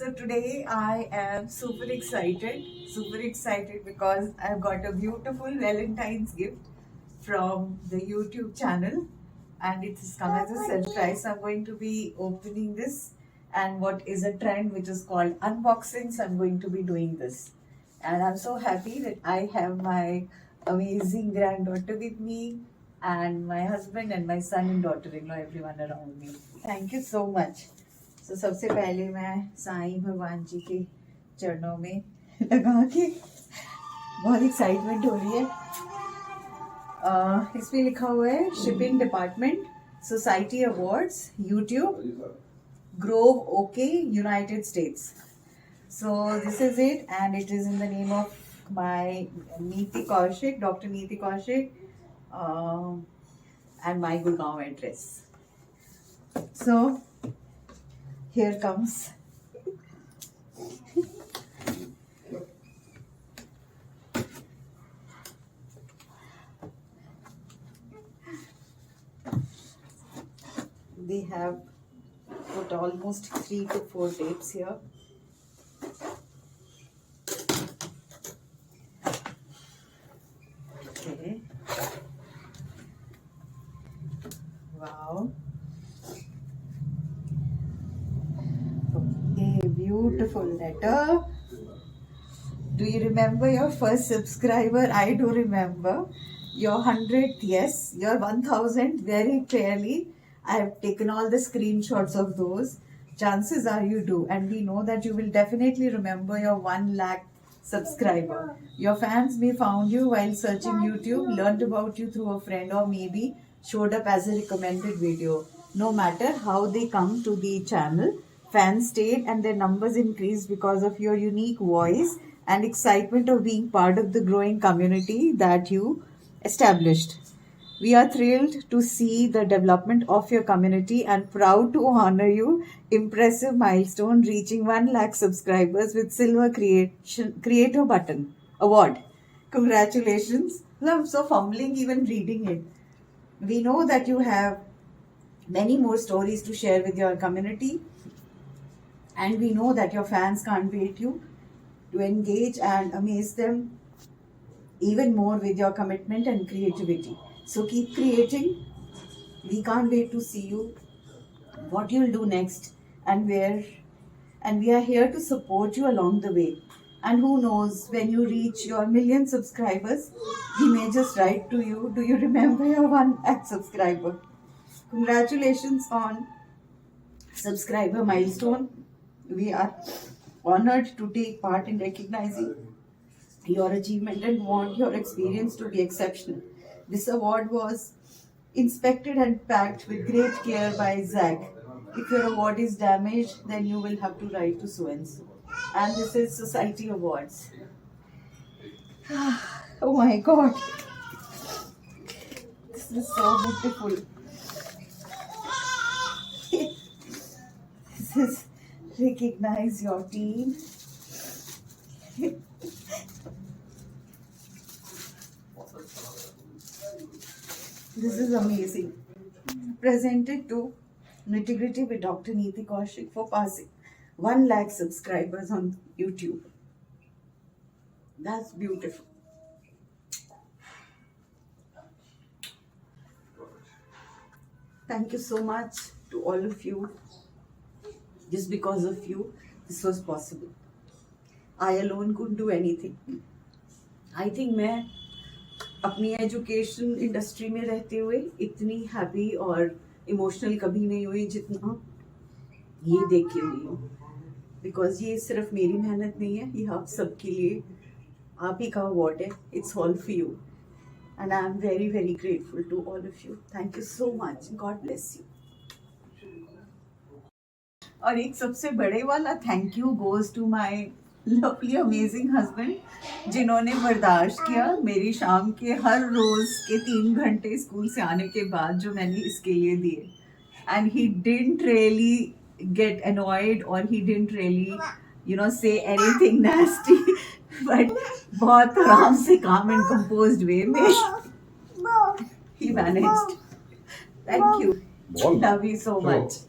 So today I am super excited because I've got a beautiful Valentine's gift from the YouTube channel and it has come as a surprise. I'm going to be opening this and what is a trend which is called unboxing. So I'm going to be doing this. And I'm so happy that I have my amazing granddaughter with me and my husband and my son and daughter-in-law, everyone around me. Thank you so much. तो सबसे पहले मैं साईं भगवान जी के चरणों में लगा के बहुत एक्साइटमेंट हो रही है। इसमें लिखा हुआ है shipping department, society awards, YouTube, Grove okay, United states. So this is it and it is in the name of my नीति कौशिक, डॉक्टर नीति Kaushik, and my Gurgaon address. So here comes they have put almost 3 to 4 tapes here. Okay, wow. Beautiful letter. Do you remember your first subscriber? I do remember. Your 100th, yes. Your 1000th, very clearly. I have taken all the screenshots of those. Chances are you do. And we know that you will definitely remember your 1 lakh subscriber. Your fans may found you while searching YouTube, learned about you through a friend, or maybe showed up as a recommended video. No matter how they come to the channel, fans stayed and their numbers increased because of your unique voice and excitement of being part of the growing community that you established. We are thrilled to see the development of your community and proud to honor your impressive milestone reaching 1 lakh subscribers with Silver Creator Button Award. Congratulations. I'm so fumbling even reading it. We know that you have many more stories to share with your community. And we know that your fans can't wait you to engage and amaze them even more with your commitment and creativity. So keep creating. We can't wait to see you, what you'll do next and where. And we are here to support you along the way. And who knows, when you reach your 1 million subscribers, we may just write to you, do you remember your 1 lakh subscriber? Congratulations on subscriber milestone. We are honored to take part in recognizing your achievement and want your experience to be exceptional. This award was inspected and packed with great care by Zach. If your award is damaged, then you will have to write to so-and-so. And this is Society Awards. Oh my God. This is so beautiful. This is recognize your team. This is amazing. Presented to Nitty Gritty with Dr. Neeti Kaushik for passing 1 lakh subscribers on YouTube. That's beautiful. Thank you so much to all of you. Just because of you, this was possible. I alone couldn't do anything. I think मैं अपनी education industry में रहते हुए इतनी happy और emotional कभी नहीं हुई जितना ये देख के हुई हूँ. बिकॉज ये सिर्फ मेरी मेहनत नहीं है, ये आप सबके लिए आप ही का अवार्ड है. It's all for you and I am very very grateful to all of you. Thank you so much. God bless you. और एक सबसे बड़े वाला thank you goes to my lovely amazing husband, जिन्होंने बर्दाश्त किया मेरी शाम के हर रोज के 3 घंटे स्कूल से आने के बाद जो मैंने इसके लिए दिए. And he didn't really get annoyed और he didn't really say anything nasty, but बहुत आराम से काम एंड कंपोज्ड वे में he managed. Thank you. Love you so much.